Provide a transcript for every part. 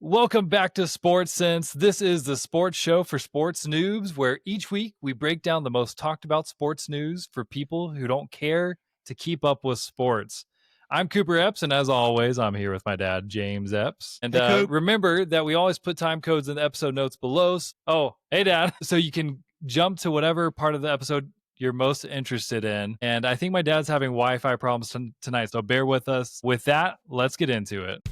Welcome back to SportSense. This is the sports show for sports noobs, where each week we break down the most talked about sports news for people who don't care to keep up with sports. I'm Cooper Epps, and as always, I'm here with my dad, James Epps. And remember that we always put time codes in the episode notes below. Oh, hey, Dad. So you can jump to whatever part of the episode you're most interested in. And I think my dad's having Wi-Fi problems tonight, so bear with us. With that, let's get into it.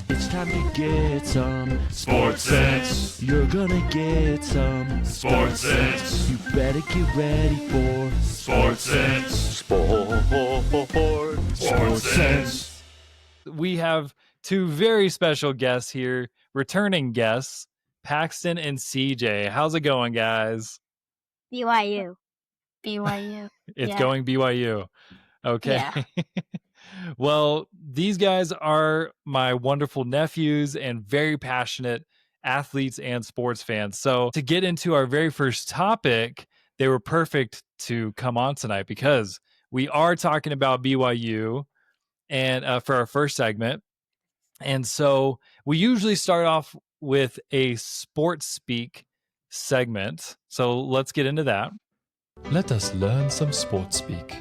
It's time to get some sports sense. You're gonna get some sports sense. You better get ready for sports sense. Sports sense. We have two very special guests here, returning guests, Paxton and CJ. How's it going, guys? BYU. It's going BYU. Okay. Yeah. Well, these guys are my wonderful nephews and very passionate athletes and sports fans. So to get into our very first topic, they were perfect to come on tonight because we are talking about BYU and for our first segment. And so we usually start off with a sports speak segment. So let's get into that. Let us learn some sports speak.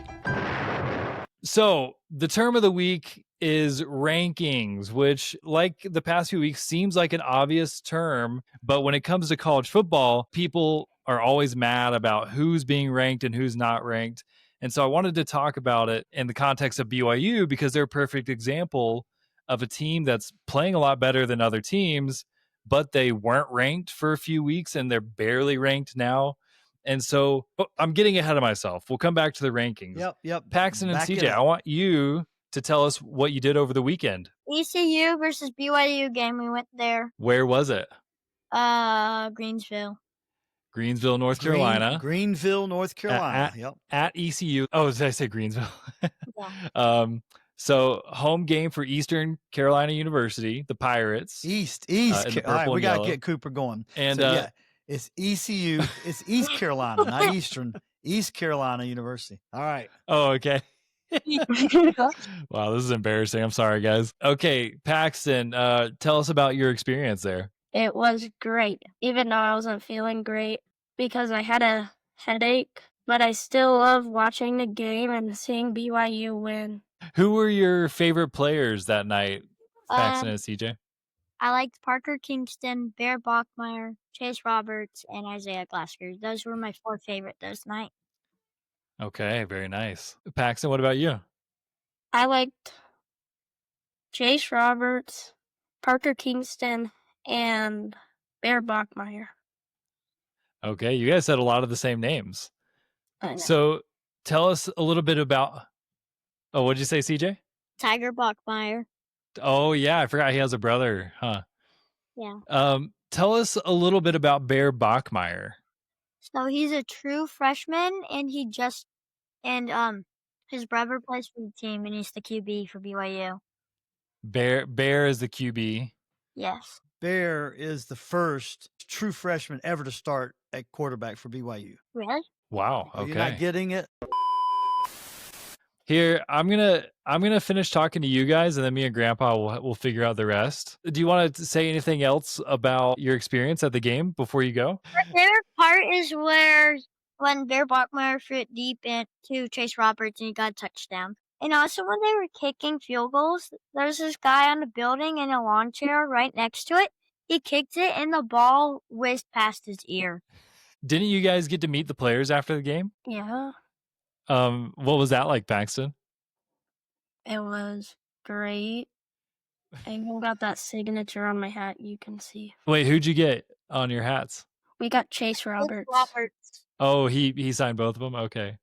So the term of the week is rankings, which, like the past few weeks, seems like an obvious term. But when it comes to college football, people are always mad about who's being ranked and who's not ranked. And so I wanted to talk about it in the context of BYU because they're a perfect example of a team that's playing a lot better than other teams, but they weren't ranked for a few weeks and they're barely ranked now. And so I'm getting ahead of myself. We'll come back to the rankings. Yep. Paxton and CJ, I want you to tell us what you did over the weekend. ECU versus BYU game. We went there. Where was it? Greensville, North Carolina. Greenville, North Carolina. At ECU. Oh, did I say Greensville? Yeah. So home game for Eastern Carolina University, the Pirates. East. All right, we got to get Cooper going. And it's ECU. It's East Carolina, not Eastern. East Carolina University. All right. Oh, okay. Wow, this is embarrassing. I'm sorry, guys. Okay, Paxton, tell us about your experience there. It was great, even though I wasn't feeling great because I had a headache, but I still love watching the game and seeing BYU win. Who were your favorite players that night, Paxton and CJ? I liked Parker Kingston, Bear Bachmeyer, Chase Roberts, and Isaiah Glasgow. Those were my four favorite this night. Okay, very nice. Paxton, what about you? I liked Chase Roberts, Parker Kingston, and Bear Bachmeyer. Okay, you guys said a lot of the same names. I know. So tell us a little bit about... Oh, what'd you say, CJ? Tiger Bachmeyer. Oh, yeah, I forgot he has a brother, huh? Yeah. Tell us a little bit about Bear Bachmeyer. So he's a true freshman, and his brother plays for the team, and he's the QB for BYU. Bear is the QB. Yes. Bear is the first true freshman ever to start at quarterback for BYU. Really? Wow. Okay. You're not getting it? Here, I'm gonna finish talking to you guys, and then me and Grandpa will figure out the rest. Do you want to say anything else about your experience at the game before you go? My favorite part is when Bear Bachmeyer threw it deep into Chase Roberts and he got a touchdown. And also when they were kicking field goals, there's this guy on the building in a lawn chair right next to it. He kicked it and the ball whizzed past his ear. Didn't you guys get to meet the players after the game? Yeah. What was that like, Paxton? It was great. I even got that signature on my hat you can see. Wait, who'd you get on your hats? We got Chase Roberts. Oh, he signed both of them? Okay.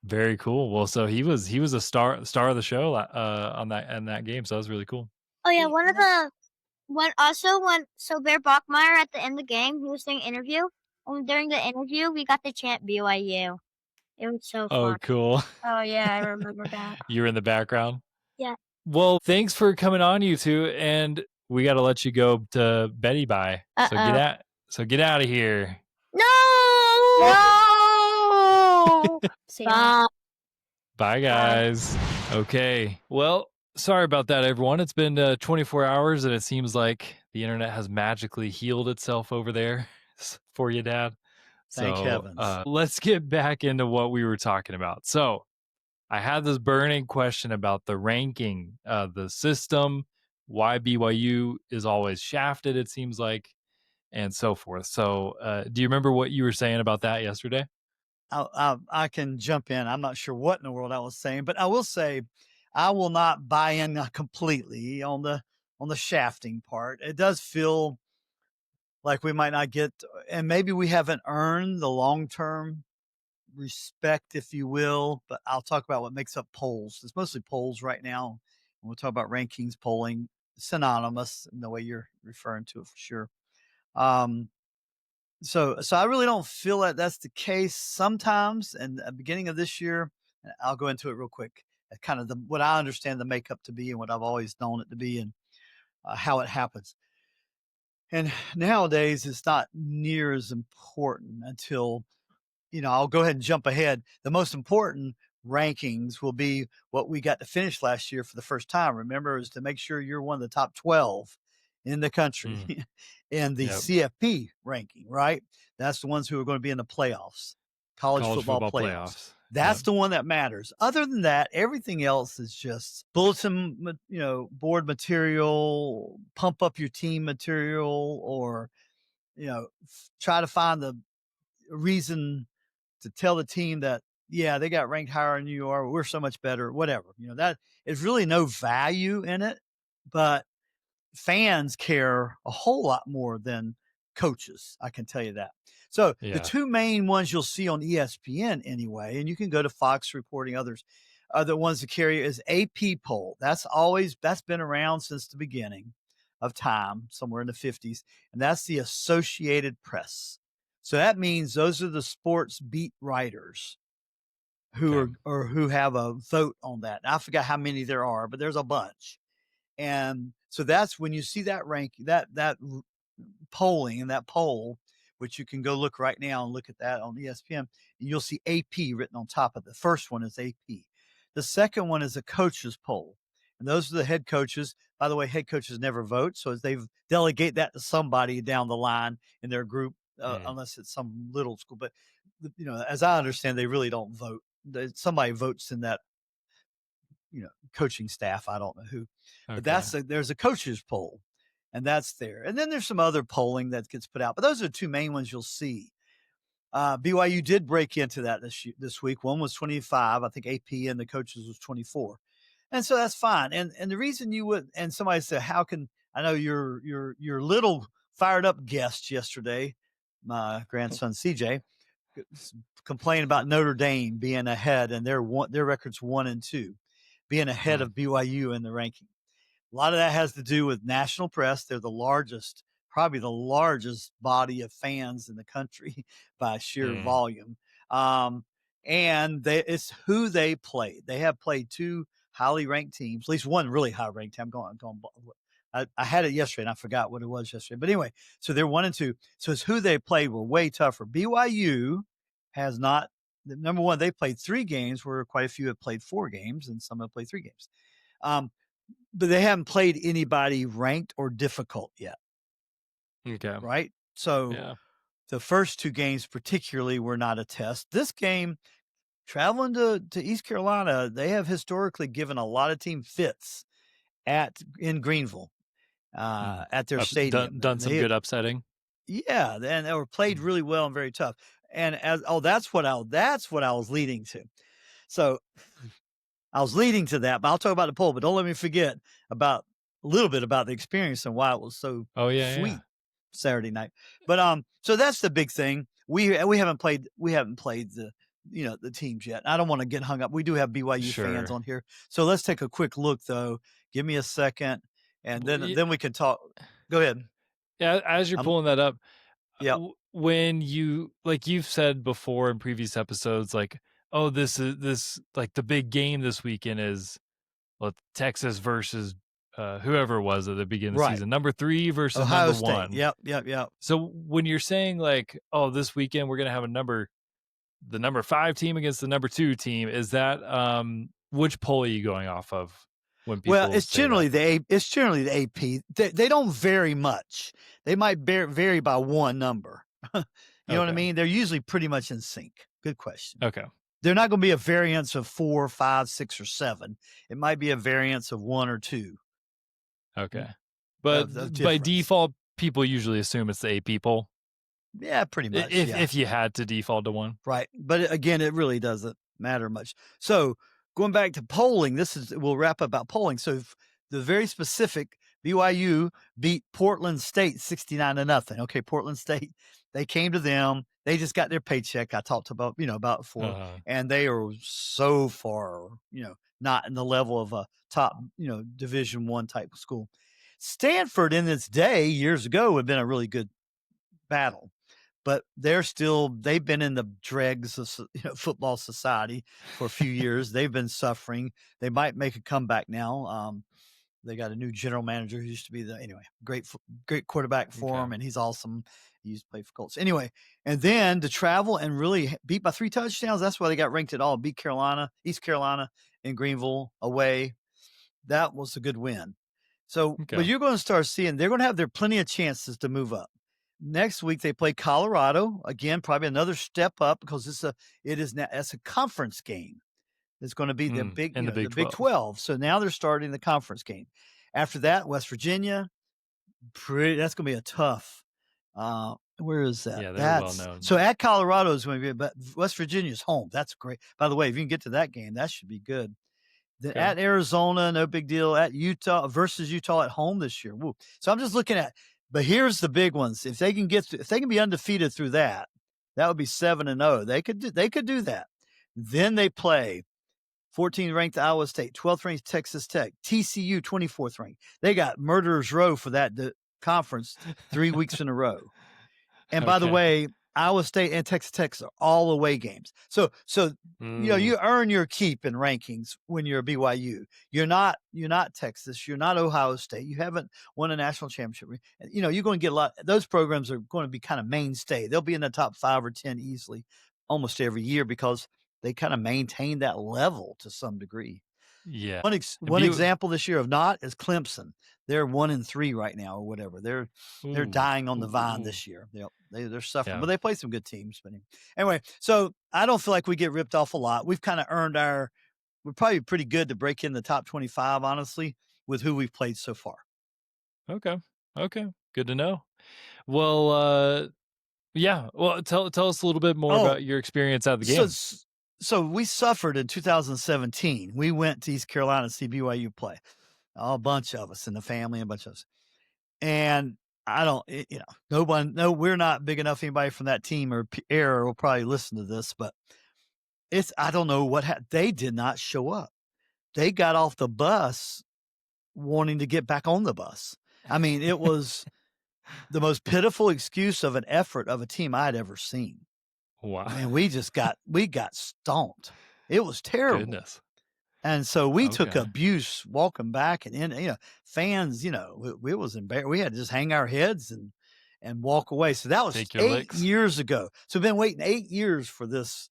Very cool. Well, so he was a star of the show in that game, so that was really cool. Oh yeah, so Bear Bachmeyer at the end of the game, he was doing an interview, and during the interview we got to chant BYU. It was so fun. Oh, cool. Oh yeah, I remember that. You were in the background? Yeah. Well, thanks for coming on, you two, and we got to let you go to Betty bye. So get out of here. No! See ya. Bye, guys. Okay. Well, sorry about that, everyone. It's been 24 hours, and it seems like the internet has magically healed itself over there for you, Dad. Thank heavens. Let's get back into what we were talking about. So I had this burning question about the ranking, the system, why BYU is always shafted, it seems like, and so forth. So do you remember what you were saying about that yesterday? I can jump in. I'm not sure what in the world I was saying, but I will say I will not buy in completely on the shafting part. It does feel like we might not get, and maybe we haven't earned the long-term respect, if you will, but I'll talk about what makes up polls. It's mostly polls right now. And we'll talk about rankings, polling, synonymous in the way you're referring to it for sure. So I really don't feel that that's the case sometimes. And the beginning of this year, I'll go into it real quick. Kind of what I understand the makeup to be and what I've always known it to be and how it happens. And nowadays, it's not near as important until, I'll go ahead and jump ahead. The most important rankings will be what we got to finish last year for the first time. Remember, is to make sure you're one of the top 12 in the country in the CFP ranking, right? That's the ones who are going to be in the playoffs, college football playoffs. That's the one that matters. Other than that, everything else is just bulletin, board material, pump up your team material, or, try to find the reason to tell the team that, they got ranked higher than you are. We're so much better, whatever. That is really no value in it, but fans care a whole lot more than coaches. I can tell you that. So the two main ones you'll see on ESPN anyway, and you can go to Fox reporting others, are the ones that carry is AP poll. That's been around since the beginning of time, somewhere in the 50s. And that's the Associated Press. So that means those are the sports beat writers who who have a vote on that. I forgot how many there are, but there's a bunch. And so that's when you see that ranking, that polling and that poll, which you can go look right now and look at that on ESPN, and you'll see AP written on top of it. The first one is AP. The second one is a coaches poll. And those are the head coaches. By the way, head coaches never vote. So they delegate that to somebody down the line in their group, unless it's some little school. But, as I understand, they really don't vote. Somebody votes in that, coaching staff. I don't know who, but there's a coaches poll, and that's there. And then there's some other polling that gets put out, but those are the two main ones you'll see. BYU did break into that this week. One was 25. I think AP and the coaches was 24. And so that's fine. And the reason you would, and somebody said, how can, I know your little fired up guest yesterday, my grandson, CJ, complained about Notre Dame being ahead, and their record's 1-2, being ahead of BYU in the ranking. A lot of that has to do with national press. They're probably the largest body of fans in the country by sheer volume. And it's who they played. They have played two highly ranked teams, at least one really high ranked team. I had it yesterday and I forgot what it was yesterday. But anyway, so they're 1-2. So it's who they played were way tougher. BYU has not. Number one, they played 3 games where quite a few have played 4 games and some have played 3 games. But they haven't played anybody ranked or difficult yet. Okay. Right? So the first 2 games particularly were not a test. This game, traveling to East Carolina, they have historically given a lot of team fits in Greenville at their stadium. Done some good upsetting. Yeah, and they were played really well and very tough. And that's what I was leading to. So I was leading to that, but I'll talk about the poll. But don't let me forget a little bit about the experience and why it was so sweet Saturday night. But so that's the big thing. We haven't played the the teams yet. I don't want to get hung up. We do have BYU fans on here, so let's take a quick look though. Give me a second, and then we can talk. Go ahead. Yeah, as you're pulling that up. Yeah. When you've said before in previous episodes, this like the big game this weekend is Texas versus whoever it was at the beginning of the season, number 3 versus Ohio number State. 1. Yep. So when you're saying this weekend we're gonna have the number 5 team against the number 2 team, is that which poll are you going off of? when people Well, it's say generally that. the AP. They don't vary much. They might vary by one number. You know what I mean? They're usually pretty much in sync. Good question. Okay. They're not going to be a variance of 4, 5, 6, or 7. It might be a variance of 1 or 2. Okay. But by default, people usually assume it's the AP poll. Yeah, pretty much. If you had to default to one. Right. But again, it really doesn't matter much. So going back to polling, we'll wrap up about polling. So the very specific, BYU beat Portland State 69-0. Okay, Portland State, they came to them. They just got their paycheck. I talked about before, and they are so far, not in the level of a top, Division I type school. Stanford in its day years ago had been a really good battle, but they've been in the dregs of football society for a few years. They've been suffering. They might make a comeback now. They got a new general manager who used to be great quarterback for him, and he's awesome. He used to play for Colts. Anyway, and then to travel and really beat by 3 touchdowns, that's why they got ranked at all. Beat East Carolina in Greenville away. That was a good win. So, but you're going to start seeing they're going to have plenty of chances to move up. Next week they play Colorado again, probably another step up because that's a conference game. It's going to be the Big 12. So now they're starting the conference game. After that, West Virginia. That's going to be a tough. Where is that? Yeah, they're well known. So at Colorado is going to be, but West Virginia's home. That's great. By the way, if you can get to that game, that should be good. Then at Arizona, no big deal. At Utah versus Utah at home this year. Woo. So I'm just looking at. But here's the big ones. If they can be undefeated through that would be 7-0. They could do that. Then they play 14th ranked Iowa State, 12th ranked Texas Tech, TCU 24th ranked. They got murderers row for that conference 3 weeks in a row. And by the way, Iowa State and Texas Tech are all away games. So you earn your keep in rankings when you're a BYU. You're not Texas. You're not Ohio State. You haven't won a national championship. You're going to get a lot. Those programs are going to be kind of mainstay. They'll be in the top 5 or 10 easily almost every year because they kind of maintain that level to some degree. Yeah. One example this year of not is Clemson. They're 1-3 right now or whatever. They're dying on the vine this year. They're suffering, but they play some good teams. But anyway, so I don't feel like we get ripped off a lot. We've kind of earned we're probably pretty good to break in the top 25, honestly, with who we've played so far. Okay. Good to know. Well, Well, tell us a little bit more about your experience at the game. So we suffered in 2017. We went to East Carolina to see BYU play. A bunch of us in the family, a bunch of us. And we're not big enough. Anybody from that team or era will probably listen to this, but I don't know what happened. They did not show up. They got off the bus wanting to get back on the bus. I mean, it was the most pitiful excuse of an effort of a team I'd ever seen. Wow. And we got stomped. It was terrible. Goodness. And so we took abuse walking back, and fans, it was embarrassing. We had to just hang our heads and walk away. So that was 8 years ago. So we've been waiting 8 years for this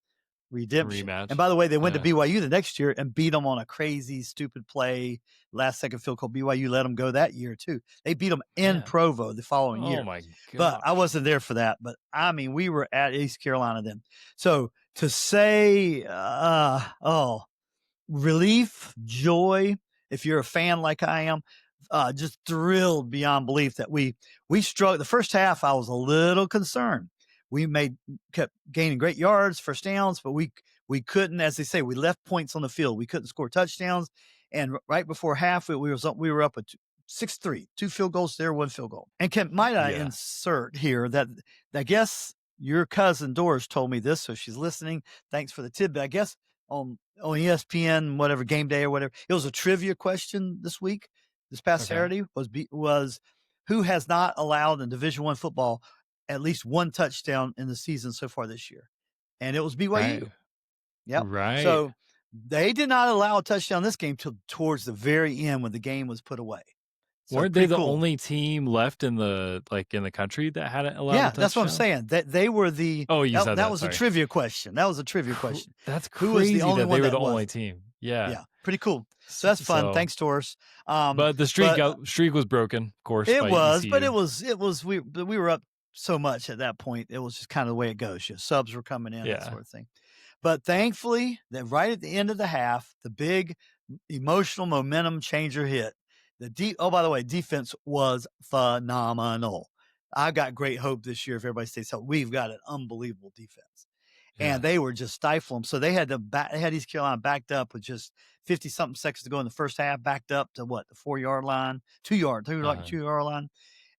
redemption. Rematch. And by the way, they went to BYU the next year and beat them on a crazy, stupid play, last second field goal. BYU let them go that year too. They beat them in Provo the following year. Oh my God! But I wasn't there for that. But I mean, we were at East Carolina then. So to say, relief, joy, if you're a fan like I am, just thrilled beyond belief that we struggled. The first half, I was a little concerned. We kept gaining great yards, first downs, but we couldn't, as they say, we left points on the field. We couldn't score touchdowns. And right before half, we were up at 6-3, 2 field goals there, 1 field goal. And might I insert here that I guess your cousin Doris told me this, so she's listening. Thanks for the tidbit. I guess on ESPN, whatever, game day or whatever, it was a trivia question this past Saturday was who has not allowed in Division I football at least 1 touchdown in the season so far this year. And it was BYU. Right. Yep. Right. So they did not allow a touchdown this game till towards the very end when the game was put away. So weren't they the only team left in the country that hadn't allowed a touchdown? That's what I'm saying. That they were the you said that was a trivia question. That was a trivia question. That's crazy that they were the only team. Yeah. Pretty cool. So that's fun. So, Thanks, Taurus. but the streak was broken, of course. It by was, ECU. but it was we were up so much at that point. It was just kind of the way it goes. Subs were coming in, that sort of thing. But thankfully, that right at the end of the half, the big emotional momentum changer hit. Oh, by the way, defense was phenomenal. I've got great hope this year if everybody stays healthy. We've got an unbelievable defense. And they were just stifling them. So they had East Carolina backed up with just 50-something seconds to go in the first half, backed up to the 4-yard line, 2-yard line.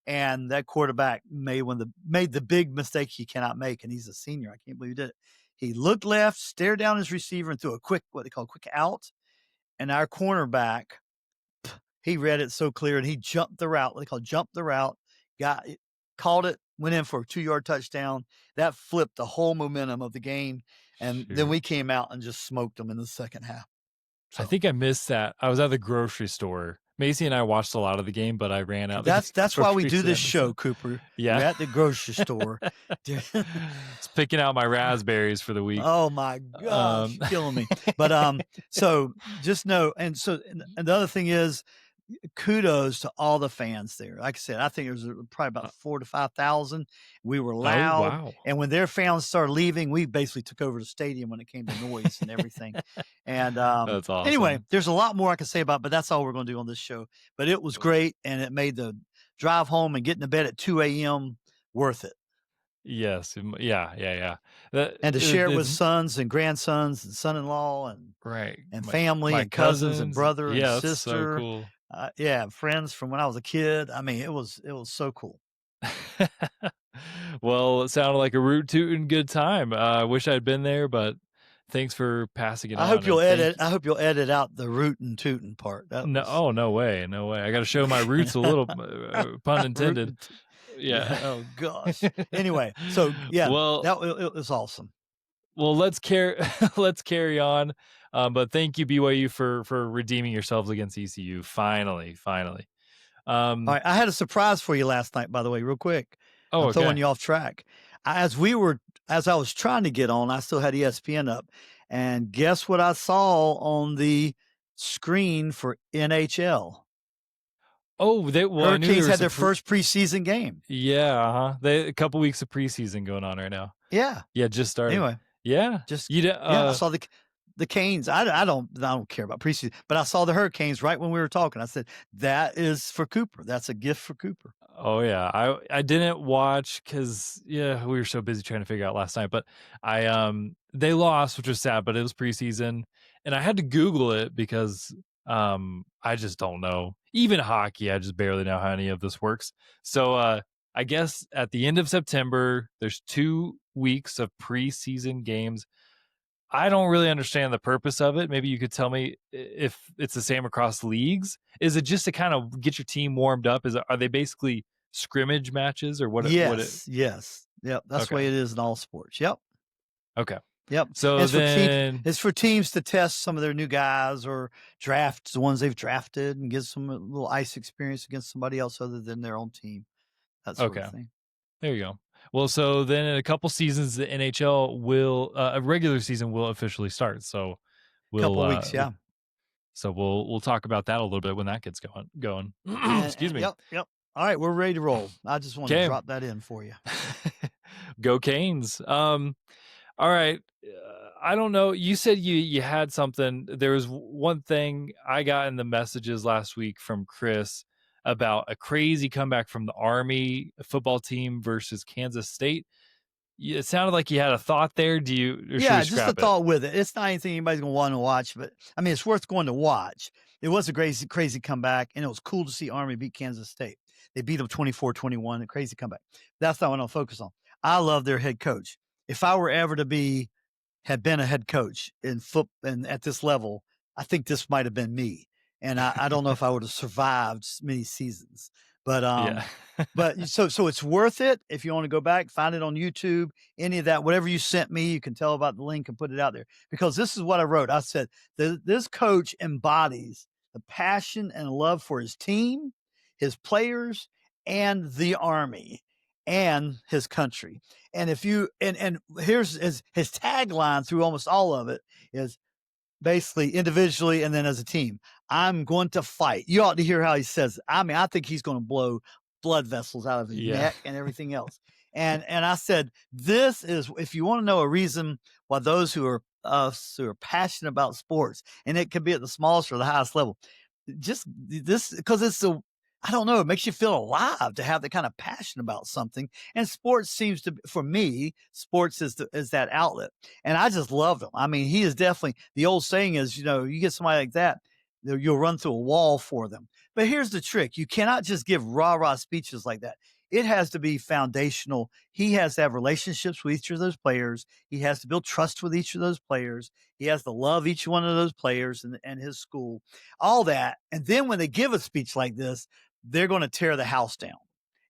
And that quarterback made the big mistake he cannot make, and he's a senior. I can't believe he did it. He looked left, stared down his receiver, and threw a quick, what they call quick out. And our cornerback, he read it so clear, and he jumped the route. What they call jump the route, called it, went in for a 2-yard touchdown. That flipped the whole momentum of the game. And then we came out and just smoked them in the second half. So. I think I missed that. I was at the grocery store. Macy and I watched a lot of the game, but I ran out. That's why we do this show, Cooper. Yeah. We're at the grocery store. It's picking out my raspberries for the week. Oh my gosh, killing me. But so just know, and the other thing is, kudos to all the fans there. Like I said, I think there was probably about 4,000 to 5,000. We were loud. Oh, wow. And when their fans started leaving, we basically took over the stadium when it came to noise and everything. And that's awesome. Anyway, there's a lot more I can say about it, but that's all we're going to do on this show. But it was great, and it made the drive home and getting to bed at 2 a.m. worth it. Yes. Yeah. And to share it with sons and grandsons and son-in-law and family and cousins and brother and sister. So cool. Friends from when I was a kid. I mean, it was so cool. Well, it sounded like a root tootin' good time. I wish I'd been there, but thanks for passing it on. I hope you'll edit out the rootin' tootin' part. No way. I got to show my roots a little, pun intended. Yeah. Oh gosh. Anyway, so well, it was awesome. Well, let's carry on. But thank you, BYU, for redeeming yourselves against ECU. Finally. All right, I had a surprise for you last night, by the way, real quick. I'm throwing you off track. As I was trying to get on, I still had ESPN up, and guess what I saw on the screen for NHL? Oh, Hurricanes had their first preseason game. Yeah, a couple weeks of preseason going on right now. Yeah, just started. Anyway, I saw the Canes. I don't care about preseason, but I saw the Hurricanes right when we were talking. I said, that is for Cooper. That's a gift for Cooper. Oh yeah. I didn't watch because we were so busy trying to figure out last night, but they lost, which was sad, but it was preseason and I had to Google it because I just don't know. Even hockey, I just barely know how any of this works. So I guess at the end of September, there's 2 weeks of preseason games. I don't really understand the purpose of it. Maybe you could tell me if it's the same across leagues. Is it just to kind of get your team warmed up? Are they basically scrimmage matches or what? Yes. Yep. That's the way it is in all sports. Yep. Okay. Yep. So it's for teams to test some of their new guys or draft the ones they've drafted and get some little ice experience against somebody else other than their own team. That sort of thing. There you go. Well, so then in a couple seasons, the NHL a regular season will officially start. So couple weeks, yeah. So we'll talk about that a little bit when that gets going. Excuse me. Yep. All right, we're ready to roll. I just wanted to drop that in for you. Go Canes. All right. I don't know. You said you had something. There was one thing I got in the messages last week from Chris about a crazy comeback from the Army football team versus Kansas State. It sounded like you had a thought there. Just a thought with it. It's not anything anybody's going to want to watch, but I mean, it's worth going to watch. It was a crazy comeback, and it was cool to see Army beat Kansas State. They beat them 24-21, a crazy comeback. That's not what I'll focus on. I love their head coach. If I were ever to had been a head coach in and at this level, I think this might have been me. And I don't know if I would have survived many seasons, but but so it's worth it. If you want to go back, find it on YouTube, any of that, whatever you sent me, you can tell about the link and put it out there, because this is what I wrote. I said, this coach embodies the passion and love for his team, his players, and the Army and his country. And if you, and here's his tagline through almost all of it is, basically individually and then as a team. I'm going to fight. You ought to hear how he says it. I mean, I think he's going to blow blood vessels out of his neck and everything else. And I said, this is, if you want to know a reason why those who are passionate about sports, and it could be at the smallest or the highest level, just this, because it's so, I don't know, it makes you feel alive to have the kind of passion about something. And sports seems to, for me, sports is that outlet. And I just love him. I mean, he is definitely, the old saying is, you get somebody like that, you'll run through a wall for them. But here's the trick. You cannot just give rah-rah speeches like that. It has to be foundational. He has to have relationships with each of those players. He has to build trust with each of those players. He has to love each one of those players and his school, all that. And then when they give a speech like this, they're going to tear the house down.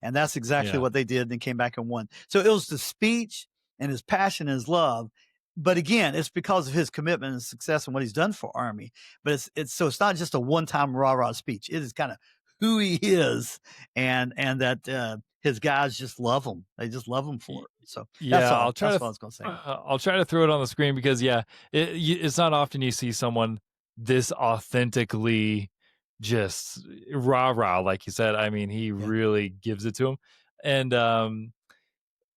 And that's exactly what they did. And they came back and won. So it was the speech and his passion and his love. But again, it's because of his commitment and success and what he's done for Army. But it's not just a one-time rah-rah speech. It is kind of who he is, and that his guys just love him. They just love him for it. So that's all. That's what I was going to say. I'll try to throw it on the screen because it's not often you see someone this authentically just rah-rah, like you said. I mean, he really gives it to him. And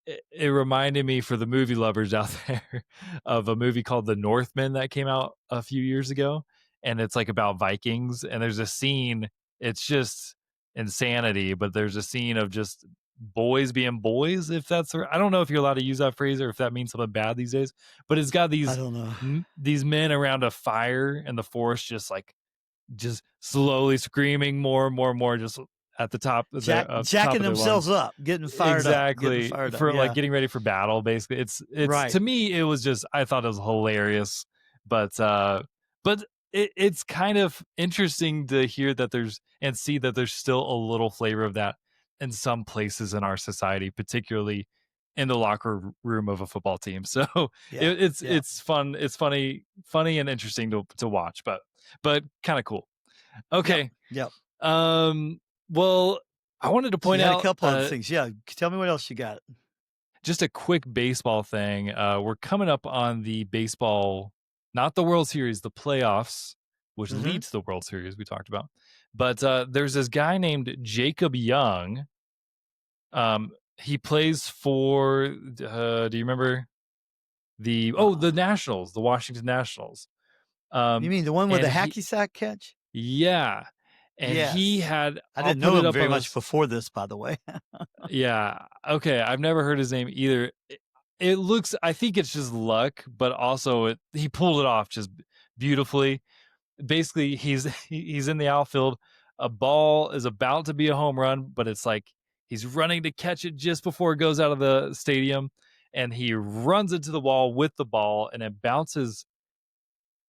it reminded me, for the movie lovers out there, of a movie called The Northman that came out a few years ago. And it's like about Vikings. And there's a scene, it's just insanity, but there's a scene of just boys being boys, if that's I don't know if you're allowed to use that phrase or if that means something bad these days, but it's got these, I don't know, these men around a fire in the forest, just slowly screaming more and more and more, just at the top of jacking themselves up, getting fired up, for like getting ready for battle. Basically, it's right. To me, it was just, I thought it was hilarious, but it's kind of interesting to hear that see that there's still a little flavor of that in some places in our society, particularly in the locker room of a football team. So it's fun. It's funny and interesting to watch, but kind of cool. Okay. Yep. Well, I wanted to point out a couple other things. Yeah. Tell me what else you got. Just a quick baseball thing. We're coming up on the baseball, not the World Series, the playoffs, which leads to the World Series we talked about. But there's this guy named Jacob Young. He plays for, do you remember the Nationals, the Washington Nationals? You mean the one with the hacky sack catch? Yeah. And he had, I didn't know him very much before this, by the way. Yeah. Okay. I've never heard his name either. It looks, I think it's just luck, but also he pulled it off just beautifully. Basically, he's in the outfield. A ball is about to be a home run, but it's like he's running to catch it just before it goes out of the stadium. And he runs into the wall with the ball, and it bounces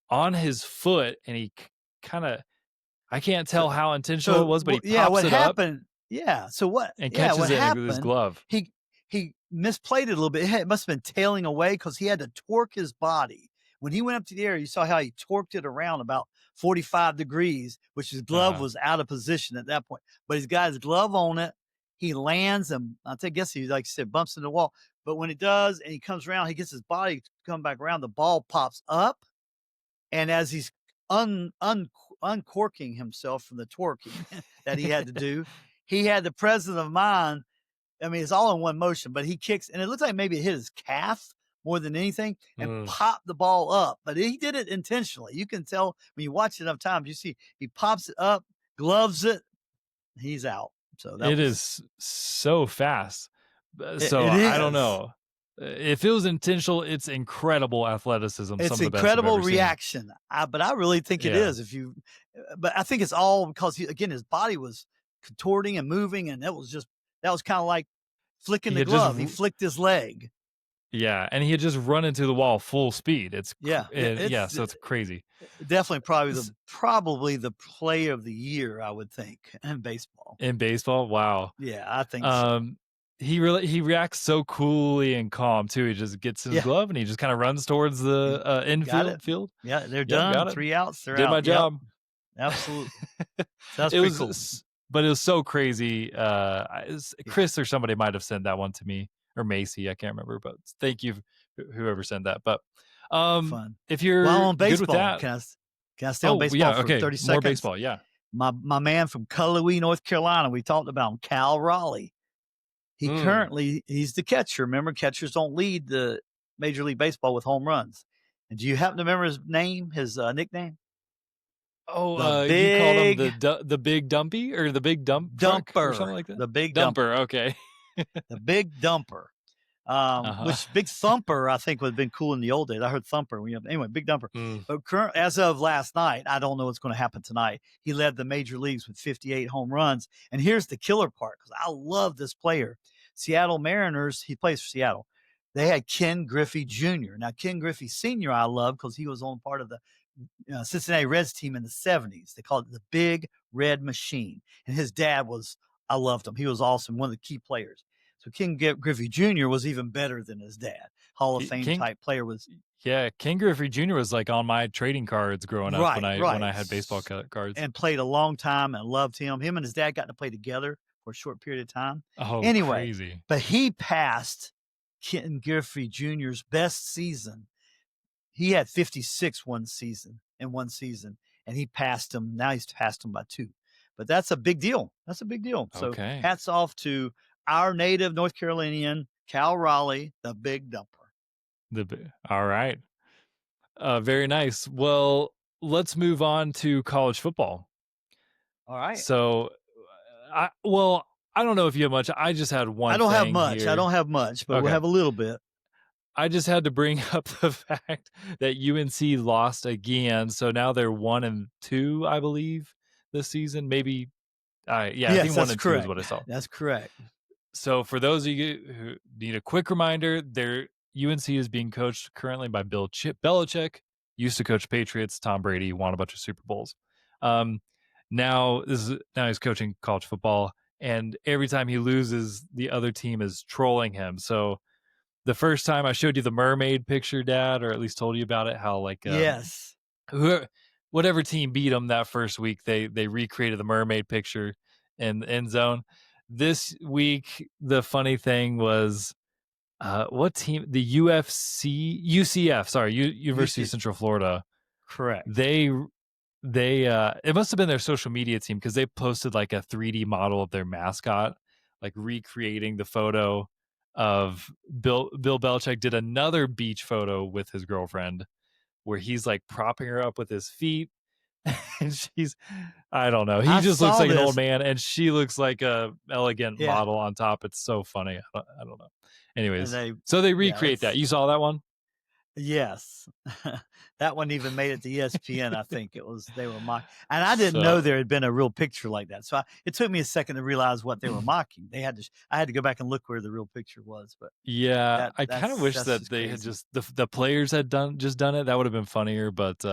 on his foot. And he kind of, I can't tell how intentional it was, but he pops what it happened? up. Yeah. So what? And catches it with his glove. He misplayed it a little bit. It must have been tailing away because he had to torque his body. When he went up to the air, you saw how he torqued it around about 45 degrees, which his glove was out of position at that point. But he's got his glove on it. He lands, and I guess he, like you said, bumps into the wall. But when it does, and he comes around, he gets his body to come back around, the ball pops up. And as he's uncorking himself from the torquing that he had to do, he had the presence of mind. I mean, it's all in one motion, but he kicks, and it looks like maybe it hit his calf more than anything and popped the ball up. But he did it intentionally. You can tell when you watch it enough times, you see he pops it up, gloves it, he's out. So it is so fast. So I don't know. If it was intentional, it's incredible athleticism. It's incredible reaction. But I really think it is. But I think it's all because his body was contorting and moving, and that was kind of like flicking the glove. He flicked his leg. Yeah, and he had just run into the wall full speed. So it's crazy. Definitely, probably the play of the year, I would think, in baseball. In baseball, wow. Yeah, I think so. He reacts so coolly and calm too. He just gets his glove and he just kind of runs towards the infield field. Yeah, they're done. 3 outs. They're Did out. my job. Absolutely. That's pretty cool. But it was so crazy. Chris or somebody might have sent that one to me, or Macy, I can't remember. But thank you, whoever sent that. But Fun. If you're Well, on good with baseball, that, can I stay on baseball yeah, for okay, 30 more seconds? baseball, yeah. My man from Cullowhee, North Carolina, we talked about him, Cal Raleigh. He's the catcher. Remember, catchers don't lead the Major League Baseball with home runs. And do you happen to remember his name, his nickname? You called him the big dumpy or the big dump truck or Dumper. something like that? The big dumper, okay. The big dumper. Which big thumper I think would have been cool in the old days. I heard thumper. Anyway, big dumper. But as of last night, I don't know what's going to happen tonight. He led the major leagues with 58 home runs. And here's the killer part, because I love this player. Seattle Mariners, he plays for Seattle. They had Ken Griffey Jr. Now, Ken Griffey Sr. I love because he was on part of the Cincinnati Reds team in the 70s. They called it the Big Red Machine. And his dad I loved him. He was awesome, one of the key players. So Ken Griffey Jr. was even better than his dad. Hall of Fame type player was. Yeah, Ken Griffey Jr. was like on my trading cards growing up when I had baseball cards. And played a long time and loved him. Him and his dad got to play together for a short period of time. Oh, anyway, crazy. But he passed Ken Griffey Jr.'s best season. He had 56 one season, and he passed him. Now he's passed him by 2. But that's a big deal. So hats off to our native North Carolinian, Cal Raleigh, the big dumper. All right. Very nice. Well, let's move on to college football. All right. So, I don't know if you have much. I just had one. I don't have much, but we'll have a little bit. I just had to bring up the fact that UNC lost again. So now they're 1-2, I believe, this season. Maybe. I think 1-2 is what I saw. That's correct. So for those of you who need a quick reminder, UNC is being coached currently by Bill Belichick, used to coach Patriots. Tom Brady won a bunch of Super Bowls. Now he's coaching college football, and every time he loses, the other team is trolling him. So the first time I showed you the mermaid picture, Dad, or at least told you about it, how yes, whatever team beat them that first week, they recreated the mermaid picture in the end zone. This week, the funny thing was, what team? The UCF. Sorry, University of Central Florida. Correct. They it must have been their social media team, because they posted like a 3D model of their mascot, like recreating the photo of Bill Belichick. Did another beach photo with his girlfriend, where he's like propping her up with his feet. And I don't know. He just looks like an old man, and she looks like a elegant model on top. It's so funny. I don't know. Anyways, so they recreate that. You saw that one? Yes. That one even made it to ESPN. I think they were mocking. And I didn't know there had been a real picture like that. So it took me a second to realize what they were mocking. I had to go back and look where the real picture was. But yeah, I kind of wish that they had just the players had done it. That would have been funnier. But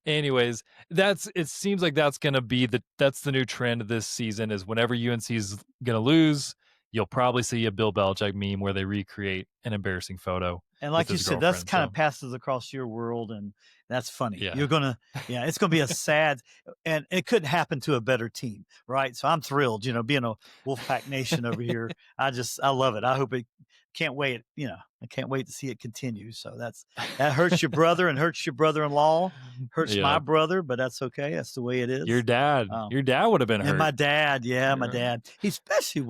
anyways, it seems like that's gonna be that's the new trend this season, is whenever UNC is gonna lose, you'll probably see a Bill Belichick meme where they recreate an embarrassing photo. And like you said, that's kind of passes across your world, and that's funny. Yeah. It's gonna be a sad, and it couldn't happen to a better team, right? So I'm thrilled, being a Wolfpack Nation over here. I love it. I hope it. Can't wait. I can't wait to see it continue. So that hurts your brother and hurts your brother-in-law, hurts my brother, but that's okay. That's the way it is. Your dad would have been hurt. And my dad, my dad. He especially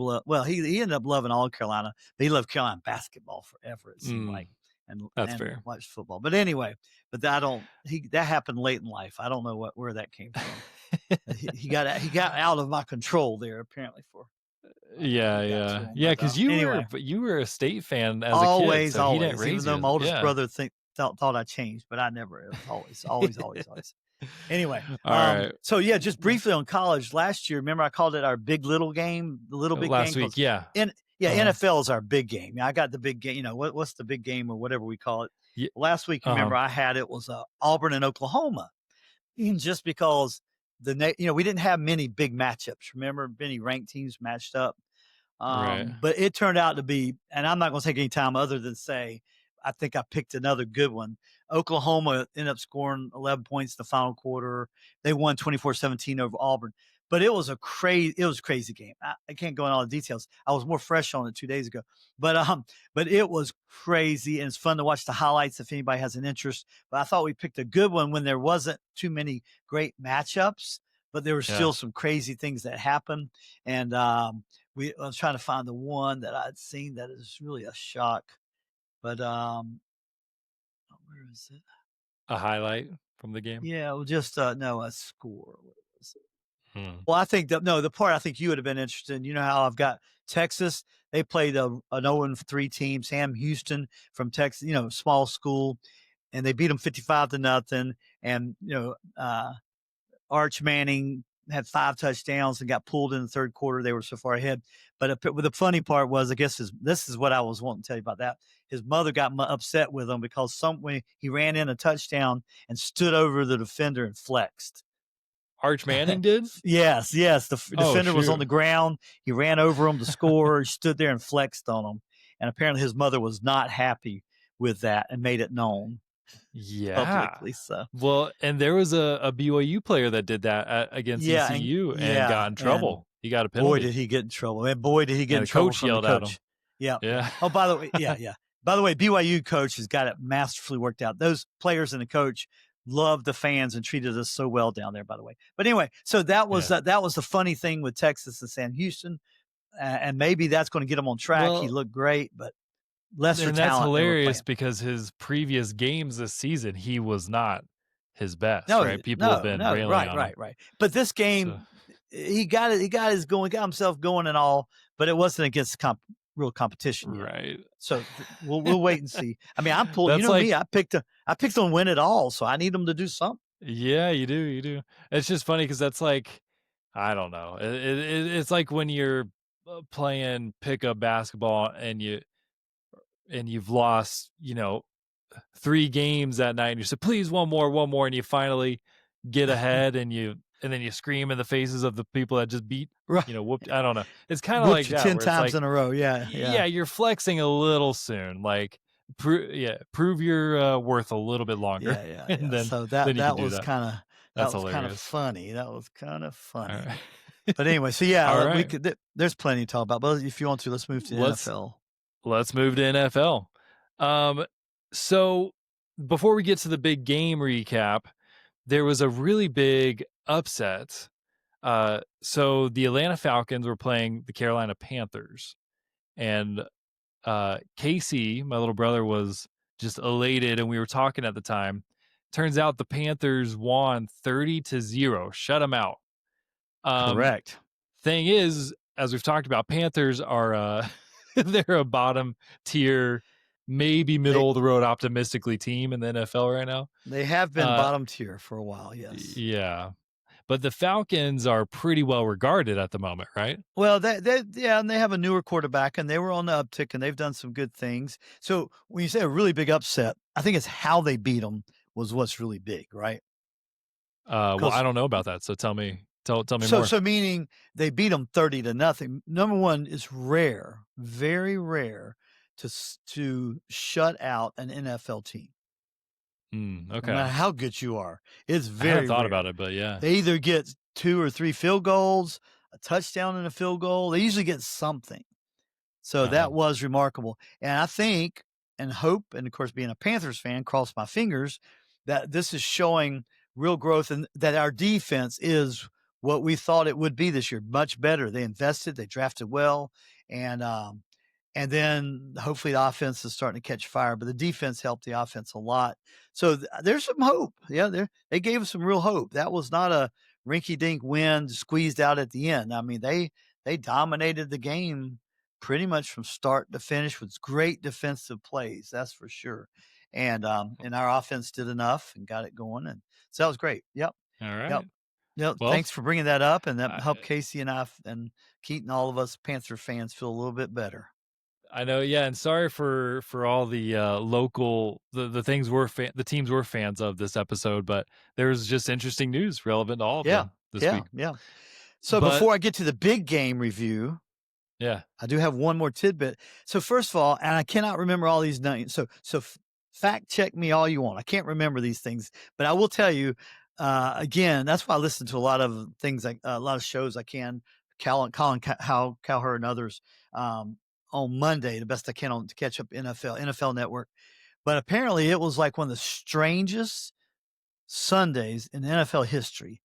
he ended up loving all Carolina, but he loved Carolina basketball forever. It seemed like. And fair. Watch football. But anyway, that happened late in life. I don't know where that came from. he got out of my control there, apparently, for because you were a State fan as always, a kid, so always. He didn't raise even though my oldest you. brother thought I changed, but I never. It was always. Anyway, all right. So just briefly on college last year. Remember, I called it our big little game, the little big last game week. Yeah. NFL is our big game. I got the big game. What's the big game or whatever we call it? Yeah. Last week, remember, I had it was Auburn and Oklahoma, and just because we didn't have many big matchups. Remember, many ranked teams matched up. Right. But it turned out to be, and I'm not going to take any time other than say, I think I picked another good one. Oklahoma ended up scoring 11 points in the final quarter. They won 24-17 over Auburn. But it was a crazy game. I can't go into all the details. I was more fresh on it 2 days ago, but it was crazy, and it's fun to watch the highlights if anybody has an interest. But I thought we picked a good one when there wasn't too many great matchups, but there were still some crazy things that happened. And I was trying to find the one that I'd seen that is really a shock. But where is it? A highlight from the game? Yeah, well, just no, a score. What was it? Well, I think the part I think you would have been interested in, you know how I've got Texas, they played an 0-3 team, Sam Houston from Texas, small school, and they beat them 55-0. And, Arch Manning had 5 touchdowns and got pulled in the third quarter. They were so far ahead. But the funny part was, I guess this is what I was wanting to tell you about that. His mother got upset with him because when he ran in a touchdown and stood over the defender and flexed. Arch Manning did? Yes. The defender was on the ground. He ran over him to score. He stood there and flexed on him. And apparently his mother was not happy with that and made it known. Publicly. So well, and there was a BYU player that did that against ECU and got in trouble. He got a penalty. Boy, did he get in trouble! And boy, did he get in trouble from the coach. At him. Yeah. Oh, by the way, By the way, BYU coach has got it masterfully worked out. Those players and the coach loved the fans and treated us so well down there. By the way, but anyway, so that was the funny thing with Texas and Sam Houston, and maybe that's going to get him on track. He looked great, but. Lesser and that's hilarious because his previous games this season, he was not his best, right? People have been railing on him. Right. But this game, he got himself going and all, but it wasn't against real competition yet. Right. So we'll wait and see. I mean, I'm pulling. Me, I picked on win it all, so I need them to do something. Yeah, you do. It's just funny because that's like, I don't know. It's like when you're playing pickup basketball and you've lost, 3 games that night and you say, please, one more. And you finally get ahead and then you scream in the fases of the people that just beat, whooped. I don't know. It's kind of like that. 10 times in a row. Yeah. Yeah. You're flexing a little soon. Like, prove your worth a little bit longer. Yeah. And then, so that was kind of funny. That was kind of funny. Right. But anyway, so right. There's plenty to talk about. But if you want to, let's move to NFL. Let's move to NFL. So before we get to the big game recap, there was a really big upset. So the Atlanta Falcons were playing the Carolina Panthers, and Casey, my little brother, was just elated, and we were talking at the time. Turns out the Panthers won 30-0, shut them out. Correct. Thing is, as we've talked about, Panthers are they're a bottom tier, maybe middle of the road optimistically team in the NFL right now. They have been bottom tier for a while, yes. Yeah. But the Falcons are pretty well regarded at the moment, right? Well, and they have a newer quarterback, and they were on the uptick, and they've done some good things. So when you say a really big upset, I think it's how they beat them was what's really big, right? Well, I don't know about that, so tell me more. So meaning they beat them 30-0. Number one, it's rare, very rare, to shut out an NFL team. Okay. No matter how good you are, it's very. I haven't thought rare. about it, but yeah, they either get 2 or 3 field goals, a touchdown and a field goal. They usually get something. So that was remarkable, and I think and hope, and of course, being a Panthers fan, cross my fingers that this is showing real growth and that our defense is what we thought it would be this year. Much better. They invested, they drafted well, and then hopefully the offense is starting to catch fire, but the defense helped the offense a lot. So there's some hope. Yeah, they gave us some real hope. That was not a rinky-dink win squeezed out at the end. I mean, they dominated the game pretty much from start to finish with great defensive plays. That's for sure. And our offense did enough and got it going. And so that was great. Yep. All right. Yep. Well, thanks for bringing that up. And that helped Casey and I and Keaton, all of us Panther fans feel a little bit better. I know, yeah, and sorry for all the local the things the teams we're fans of this episode, but there was just interesting news relevant to all of them this week. Yeah. So before I get to the big game review, I do have one more tidbit. So first of all, and I cannot remember all these names. So fact check me all you want. I can't remember these things, but I will tell you, again, that's why I listen to a lot of things, like a lot of shows I can, Colin Cowherd and others, on Monday, the best I can to catch up NFL Network. But apparently it was like one of the strangest Sundays in NFL history.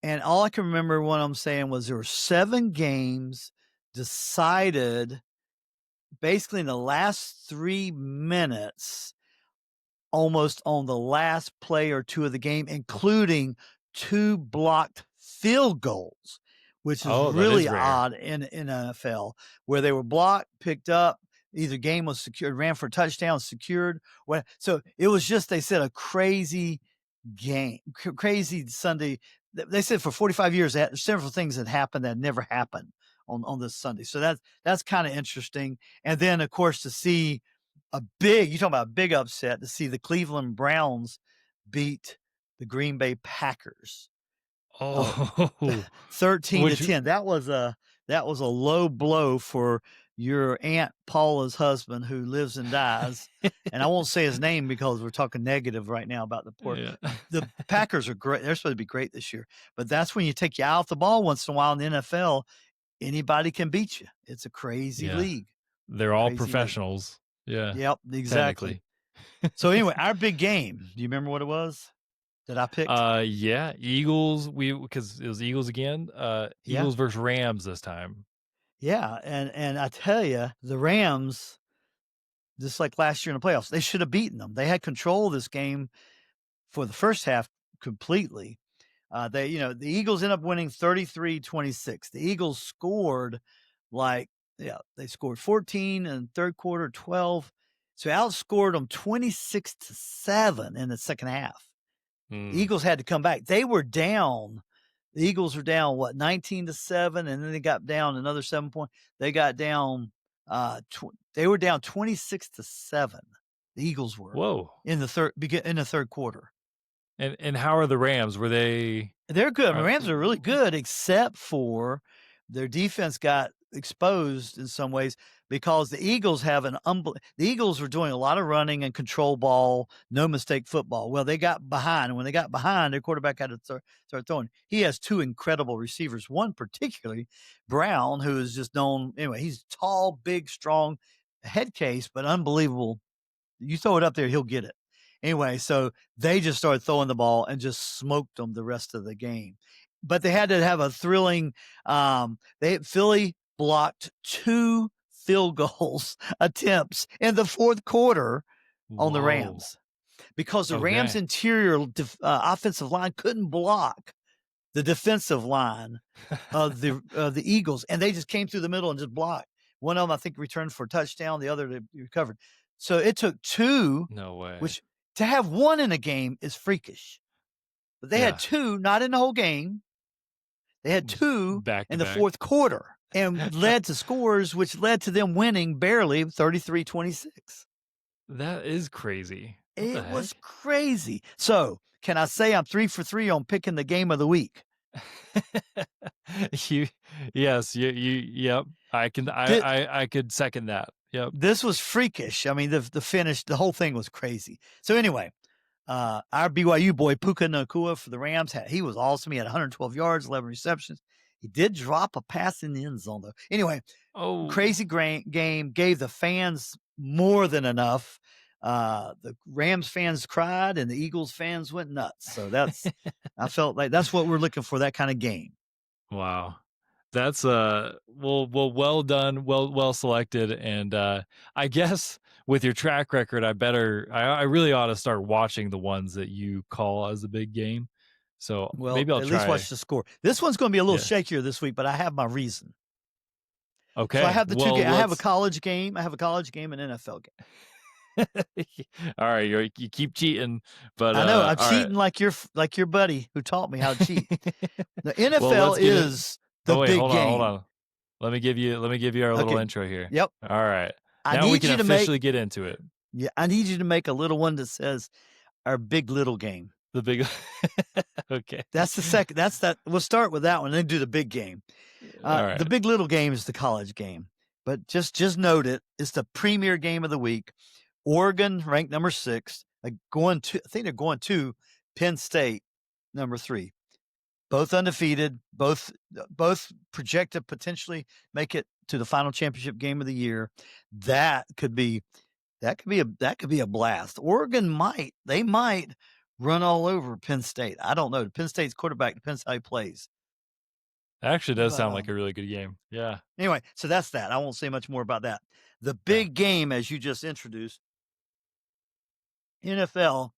And all I can remember what I'm saying was there were 7 games decided basically in the last 3 minutes, almost on the last play or 2 of the game, including 2 blocked field goals, which is really odd in NFL, where they were blocked, picked up, either game was secured, ran for a touchdown, secured. So it was just, they said, a crazy game, crazy Sunday. They said for 45 years, several things that happened that never happened on this Sunday. So that's kind of interesting. And then, of course, to see you talking about a big upset, to see the Cleveland Browns beat the Green Bay Packers. 13-10. That was a low blow for your Aunt Paula's husband, who lives and dies. And I won't say his name because we're talking negative right now about the poor. Yeah. The Packers are great. They're supposed to be great this year. But that's when you take you out the ball once in a while in the NFL. Anybody can beat you. It's a crazy league. They're all professionals. League. Yeah. Yep, exactly. So anyway, our big game. Do you remember what it was that I picked? Yeah, Eagles. Because it was Eagles again. Eagles versus Rams this time. Yeah, and I tell you, the Rams, just like last year in the playoffs, they should have beaten them. They had control of this game for the first half completely. The Eagles end up winning 33-26. The Eagles scored they scored 14 in the third quarter, 12. So outscored them 26-7 in the second half. The Eagles had to come back. They were down. The Eagles were down 19-7, and then they got down another 7 points. They got down. They were down 26-7. The Eagles were. Whoa! In the third quarter. And how are the Rams? Were they? They're good. The Rams are really good, except for their defense got exposed in some ways because the Eagles have the Eagles were doing a lot of running and control ball, no mistake football. Well, they got behind, and when they got behind, their quarterback had to start throwing. He has 2 incredible receivers. One particularly, Brown, who is just known anyway. He's tall, big, strong, head case, but unbelievable. You throw it up there, he'll get it. Anyway, so they just started throwing the ball and just smoked them the rest of the game. But they had to have a thrilling. Philly blocked 2 field goals attempts in the fourth quarter on the Rams because the Rams' interior offensive line couldn't block the defensive line of the Eagles, and they just came through the middle and just blocked. One of them, I think, returned for a touchdown. The other, they recovered. So it took 2. No way. Which to have 1 in a game is freakish. But they had 2, not in the whole game. They had 2 in the fourth quarter and led to scores, which led to them winning barely 33-26. That is crazy. It was crazy. So can I say I'm 3 for 3 on picking the game of the week? Yep. I could second that. Yep. This was freakish. I mean, the finish, the whole thing was crazy. So anyway, our BYU boy Puka Nacua for the Rams, he was awesome. He had 112 yards, 11 receptions. He did drop a pass in the end zone, though. Anyway, crazy game, gave the fans more than enough. The Rams fans cried, and the Eagles fans went nuts. So I felt like that's what we're looking for, that kind of game. Wow. That's well done, well selected, and I guess with your track record, I really ought to start watching the ones that you call as a big game. So maybe I'll at try. Least watch the score. This one's going to be a little shakier this week, but I have my reason. Okay. So I have the 2 games. I have a college game. I have a college game and an NFL game. All right, you keep cheating, but I know I'm cheating like your buddy who taught me how to cheat. The NFL is the big game. Hold on. Let me give you our little intro here. Yep. All right. Now we can officially get into it. Yeah, I need you to make a little one that says our big little game. The big. Okay. That's the second. That's that. We'll start with that one, and then do the big game. All right. The big little game is the college game, but just note it. It's the premier game of the week. Oregon ranked number 6, I think they're going to Penn State number 3. Both undefeated, both projected to potentially make it to the final championship game of the year. That could be a blast. Oregon might run all over Penn State. I don't know. Penn State's quarterback depends how he plays. It actually does sound like a really good game. Yeah. Anyway, so that's that. I won't say much more about that. The big game, as you just introduced, NFL.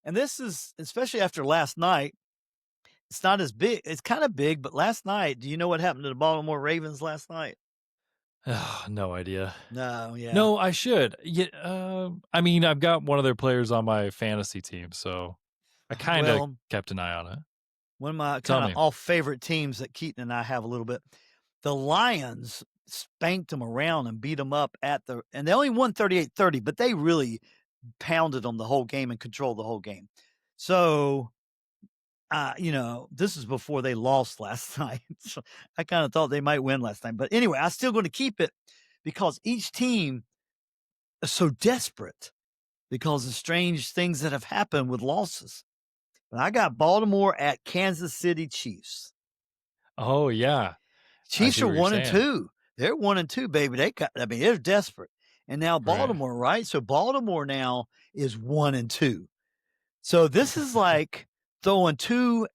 And this is, especially after last night, it's not as big. It's kind of big, but last night, do you know what happened to the Baltimore Ravens last night? No idea. No, yeah. No, I should. Yeah, I mean, I've got one of their players on my fantasy team, so I kind of kept an eye on it. One of my kind of all favorite teams that Keaton and I have a little bit. The Lions spanked them around and beat them up and they only won 38-30, but they really pounded them the whole game and controlled the whole game. So, this is before they lost last night. So I kind of thought they might win last night. But anyway, I'm still going to keep it because each team is so desperate because of strange things that have happened with losses. But I got Baltimore at Kansas City Chiefs. Oh, yeah. Chiefs are 1-2. They're 1-2, baby. They're desperate. And now Baltimore, right? So Baltimore now is 1-2. So this is like throwing 2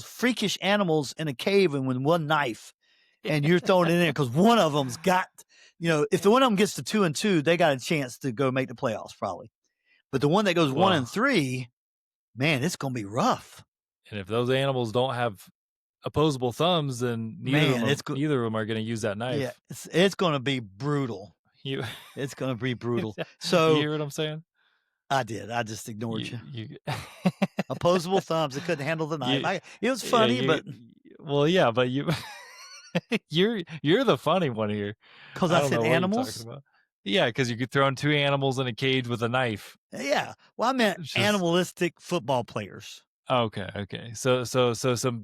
freakish animals in a cave and with one knife, and you're throwing it in there because one of them's got, if the one of them gets to 2-2, they got a chance to go make the playoffs probably. But the one that goes 1-3, man, it's going to be rough. And if those animals don't have opposable thumbs, then neither of them are going to use that knife. Yeah, it's going to be brutal. It's going to be brutal. So you hear what I'm saying? I did. I just ignored you. Opposable thumbs. They couldn't handle the knife. It was funny, but but you're the funny one here because I said animals. Yeah, because you could throw 2 animals in a cage with a knife. Yeah, well, I meant animalistic football players. Okay. So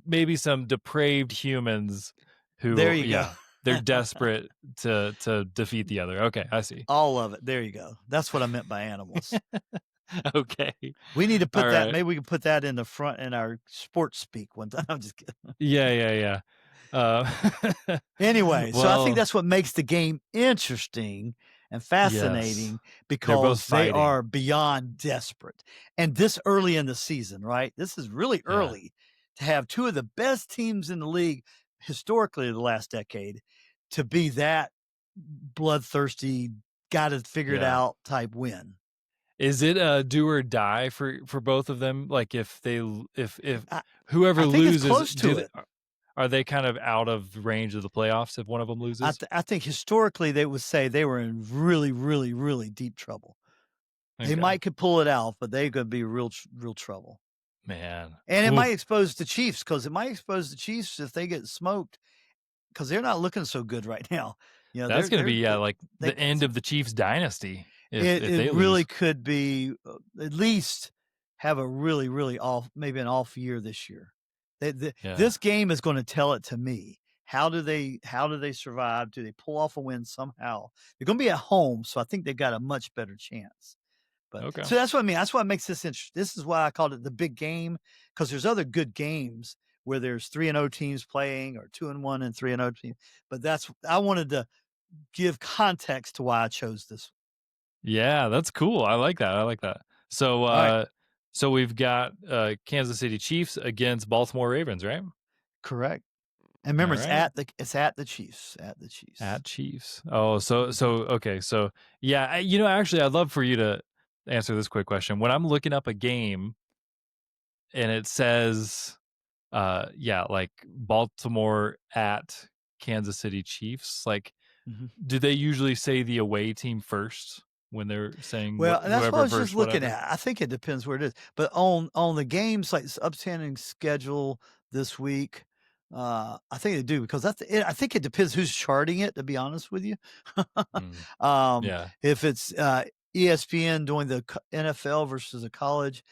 maybe some depraved humans who. There you go. They're desperate to defeat the other. Okay, I see. All of it. There you go. That's what I meant by animals. Okay. We need to put that. Right. Maybe we can put that in the front in our sports speak one time. I'm just kidding. Yeah. Anyway, so I think that's what makes the game interesting and fascinating because they are beyond desperate. And this early in the season, right? This is really early to have 2 of the best teams in the league historically the last decade to be that bloodthirsty, got to figure it out type win. Is it a do or die for both of them? Like if whoever loses, close to it. Are they kind of out of range of the playoffs if one of them loses? I think historically they would say they were in really, really, really deep trouble. Okay. They could pull it out, but they're going to be real trouble. Man. And it might expose the Chiefs if they get smoked because they're not looking so good right now. That's going to be like the end of the Chiefs dynasty. If they really could be at least have a really, really maybe an off year this year. This game is going to tell it to me. How do they survive? Do they pull off a win somehow? They're going to be at home, so I think they've got a much better chance. But so that's what I mean. That's what makes this interesting. This is why I called it the big game because there's other good games where there's 3-0 teams playing or 2-1 and 3-0 teams. But I wanted to give context to why I chose this. Yeah, that's cool. I like that. So, so we've got Kansas City Chiefs against Baltimore Ravens, right? Correct. And remember, it's at the Chiefs. At Chiefs. Oh, so okay. So yeah, actually, I'd love for you to answer this quick question. When I'm looking up a game and it says, like Baltimore at Kansas City Chiefs, like, do they usually say the away team first when they're saying? Well, that's what I was just looking at. I think it depends where it is, but on the games like upstanding schedule this week, I think they do because I think it depends who's charting it. To be honest with you, if it's ESPN doing the NFL versus a college,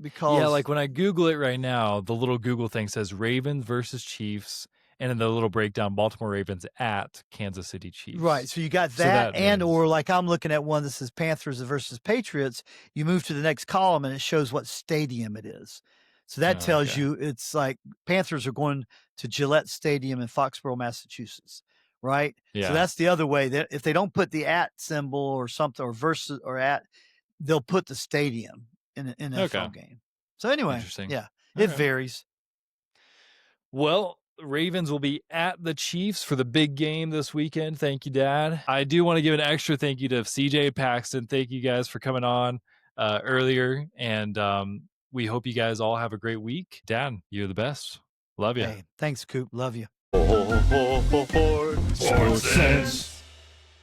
because like when I Google it right now, the little Google thing says Ravens versus Chiefs, And in the little breakdown, Baltimore Ravens at Kansas City Chiefs. Right. So you got that, or like I'm looking at one that says Panthers versus Patriots. You move to the next column and it shows what stadium it is. So that tells you it's like Panthers are going to Gillette Stadium in Foxborough, Massachusetts. Right. Yeah. So that's the other way that if they don't put the at symbol or something or versus or at, they'll put the stadium in an NFL game. So anyway, yeah, it varies. Well, Ravens will be at the Chiefs for the big game this weekend. Thank you, Dad. I do want to give an extra thank you to CJ Paxton. Thank you guys for coming on earlier. And we hope you guys all have a great week. Dad, you're the best. Love you. Hey, thanks, Coop. Love you. SportSense.